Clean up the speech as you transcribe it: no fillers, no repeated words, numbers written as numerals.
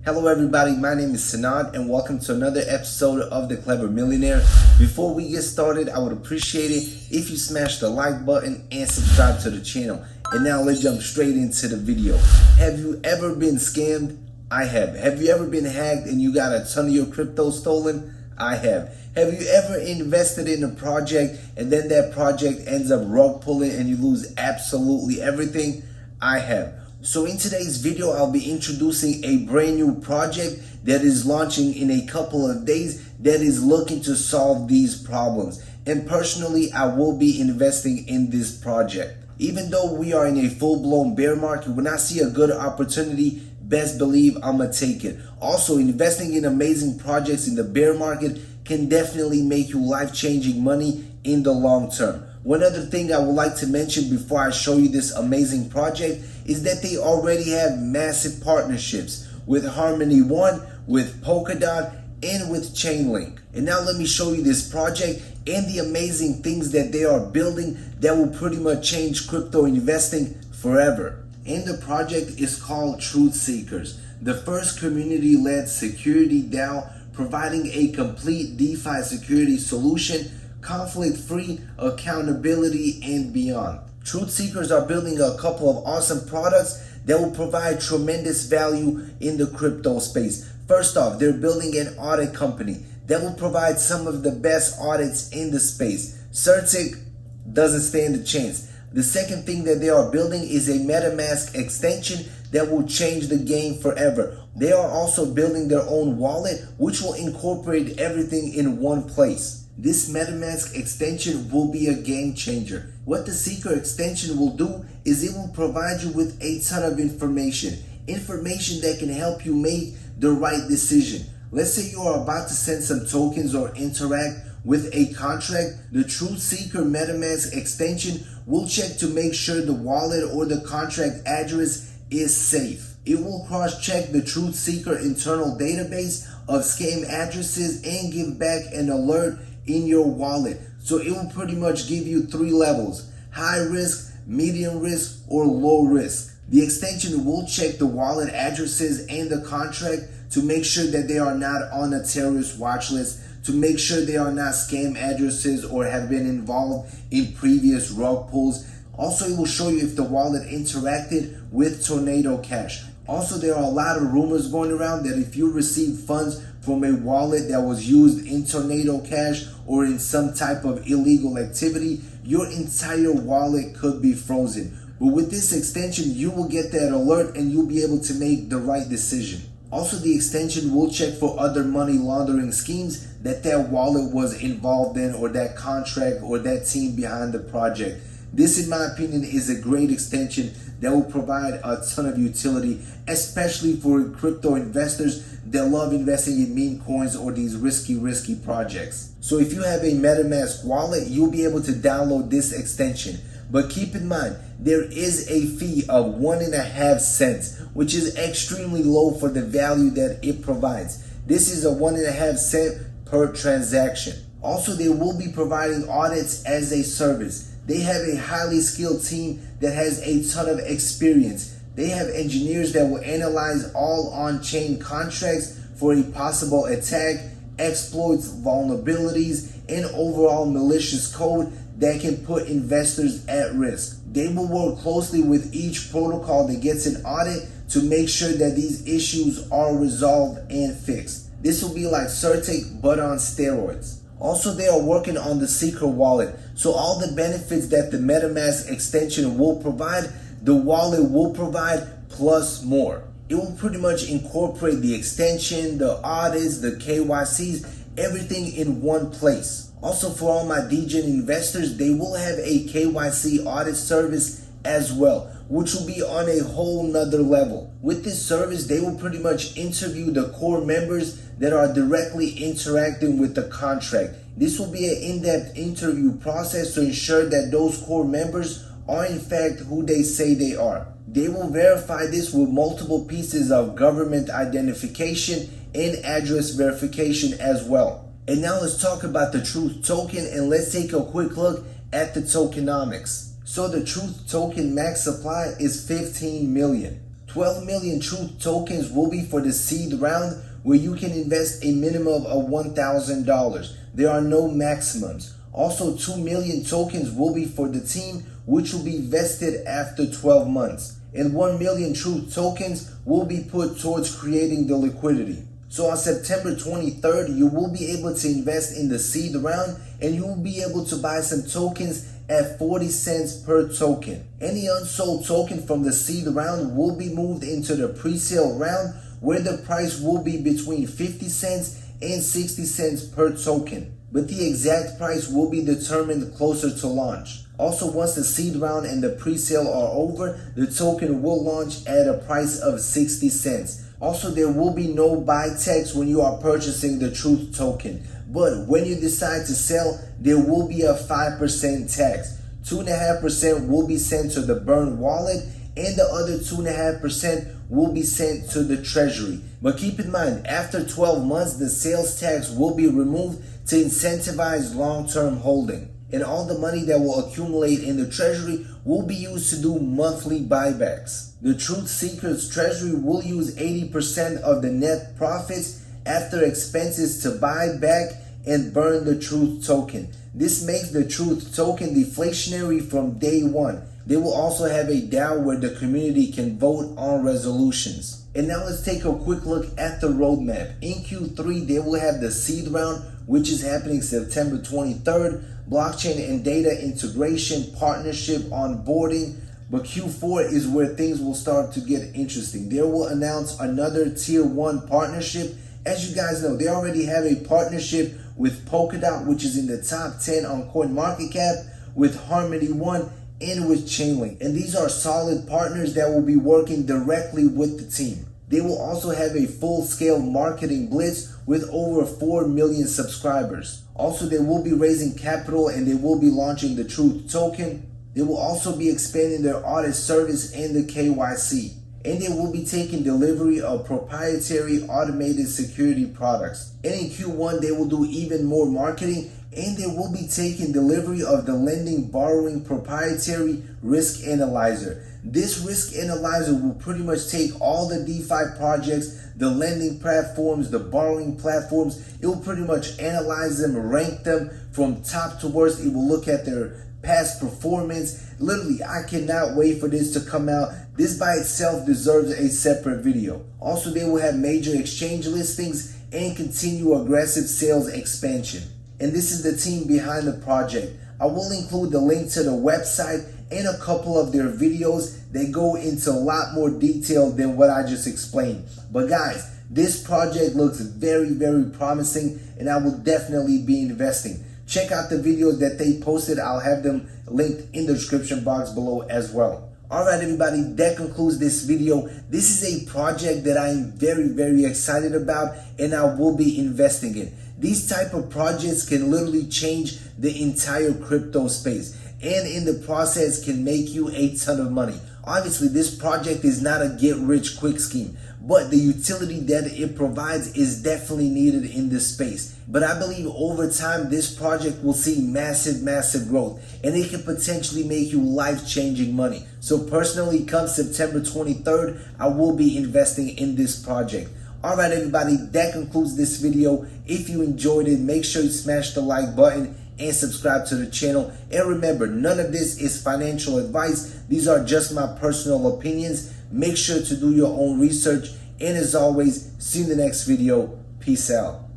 Hello everybody, my name is Sanad and welcome to another episode of The Clever Millionaire. Before we get started, I would appreciate it if you smash the like button and subscribe to the channel. And now let's jump straight into the video. Have you ever been scammed? I have. Have you ever been hacked and you got a ton of your crypto stolen? I have. Have you ever invested in a project and then that project ends up rug pulling and you lose absolutely everything? I have. So in today's video, I'll be introducing a brand new project that is launching in a couple of days that is looking to solve these problems. And personally, I will be investing in this project. Even though we are in a full-blown bear market, when I see a good opportunity, best believe I'm gonna take it. Also, investing in amazing projects in the bear market can definitely make you life-changing money in the long term. One other thing I would like to mention before I show you this amazing project is that they already have massive partnerships with Harmony One, with Polkadot, and with Chainlink. And now let me show you this project and the amazing things that they are building that will pretty much change crypto investing forever. And the project is called Truth Seekers, the first community-led security DAO providing a complete DeFi security solution, conflict-free, accountability, and beyond. Truth Seekers are building a couple of awesome products that will provide tremendous value in the crypto space. First off, they're building an audit company that will provide some of the best audits in the space. Certic doesn't stand a chance. The second thing that they are building is a MetaMask extension that will change the game forever. They are also building their own wallet, which will incorporate everything in one place. This MetaMask extension will be a game changer. What the Seeker extension will do is it will provide you with a ton of information that can help you make the right decision. Let's say you are about to send some tokens or interact with a contract. The Truth Seeker MetaMask extension will check to make sure the wallet or the contract address is safe. It will cross-check the Truth Seeker internal database of scam addresses and give back an alert in your wallet. So it will pretty much give you 3 levels: high risk, medium risk, or low risk. The extension will check the wallet addresses and the contract to make sure that they are not on a terrorist watch list, to make sure they are not scam addresses or have been involved in previous rug pulls. Also, it will show you if the wallet interacted with Tornado Cash. Also, there are a lot of rumors going around that if you receive funds from a wallet that was used in Tornado Cash or in some type of illegal activity, your entire wallet could be frozen. But with this extension, you will get that alert and you'll be able to make the right decision. Also, the extension will check for other money laundering schemes that wallet was involved in, or that contract or that team behind the project. This, in my opinion, is a great extension that will provide a ton of utility, especially for crypto investors that love investing in meme coins or these risky projects. So if you have a MetaMask wallet, you'll be able to download this extension. But keep in mind, there is a fee of 1.5 cents, which is extremely low for the value that it provides. This is a 1.5 cent per transaction. Also, they will be providing audits as a service. They have a highly skilled team that has a ton of experience. They have engineers that will analyze all on-chain contracts for a possible attack, exploits, vulnerabilities, and overall malicious code that can put investors at risk. They will work closely with each protocol that gets an audit to make sure that these issues are resolved and fixed. This will be like Certic, but on steroids. Also, they are working on the Seeker wallet. So all the benefits that the MetaMask extension will provide, the wallet will provide plus more. It will pretty much incorporate the extension, the audits, the KYCs, everything in one place. Also, for all my DGen investors, they will have a KYC audit service as well, which will be on a whole nother level. With this service, they will pretty much interview the core members that are directly interacting with the contract. This will be an in-depth interview process to ensure that those core members are in fact who they say they are. They will verify this with multiple pieces of government identification and address verification as well. And now let's talk about the Truth token, and let's take a quick look at the tokenomics. So the Truth token max supply is 15 million. 12 million Truth tokens will be for the seed round, where you can invest a minimum of $1,000. There are no maximums. Also, 2 million tokens will be for the team, which will be vested after 12 months. And 1 million Truth tokens will be put towards creating the liquidity. So on September 23rd, you will be able to invest in the seed round, and you will be able to buy some tokens at 40 cents per token. Any unsold token from the seed round will be moved into the pre-sale round, where the price will be between 50 cents and 60 cents per token. But the exact price will be determined closer to launch. Also, once the seed round and the pre-sale are over, the token will launch at a price of 60 cents. Also, there will be no buy tax when you are purchasing the Truth token. But when you decide to sell, there will be a 5% tax. 2.5% will be sent to the Burn wallet, and the other 2.5% will be sent to the treasury. But keep in mind, after 12 months, the sales tax will be removed to incentivize long-term holding. And all the money that will accumulate in the treasury will be used to do monthly buybacks. The Truth Seekers treasury will use 80% of the net profits after expenses to buy back and burn the Truth token. This makes the Truth token deflationary from day one. They will also have a DAO where the community can vote on resolutions. And now let's take a quick look at the roadmap. In Q3, they will have the seed round, which is happening September 23rd, blockchain and data integration, partnership, onboarding. But Q4 is where things will start to get interesting. They will announce another tier 1 partnership. As you guys know, they already have a partnership with Polkadot, which is in the top 10 on CoinMarketCap, with Harmony One, and with Chainlink. And these are solid partners that will be working directly with the team. They will also have a full-scale marketing blitz with over 4 million subscribers. Also, they will be raising capital and they will be launching the Truth token. They will also be expanding their audit service and the KYC. And they will be taking delivery of proprietary automated security products. And in Q1, they will do even more marketing, and they will be taking delivery of the lending borrowing proprietary risk analyzer. This risk analyzer will pretty much take all the DeFi projects, the lending platforms, the borrowing platforms. It will pretty much analyze them, rank them from top to worst. It will look at their past performance. Literally, I cannot wait for this to come out. This by itself deserves a separate video. Also, they will have major exchange listings and continue aggressive sales expansion. And this is the team behind the project. I will include the link to the website and a couple of their videos that go into a lot more detail than what I just explained. But guys, this project looks very, very promising, and I will definitely be investing. Check out the videos that they posted. I'll have them linked in the description box below as well. Alright everybody, that concludes this video. This is a project that I am very, very excited about, and I will be investing in. These type of projects can literally change the entire crypto space, and in the process can make you a ton of money. Obviously, this project is not a get-rich-quick scheme, but the utility that it provides is definitely needed in this space. But I believe over time, this project will see massive, massive growth, and it can potentially make you life-changing money. So personally, come September 23rd, I will be investing in this project. Alright everybody, that concludes this video. If you enjoyed it, make sure you smash the like button and subscribe to the channel. And remember, none of this is financial advice. These are just my personal opinions. Make sure to do your own research. And as always, see you in the next video. Peace out.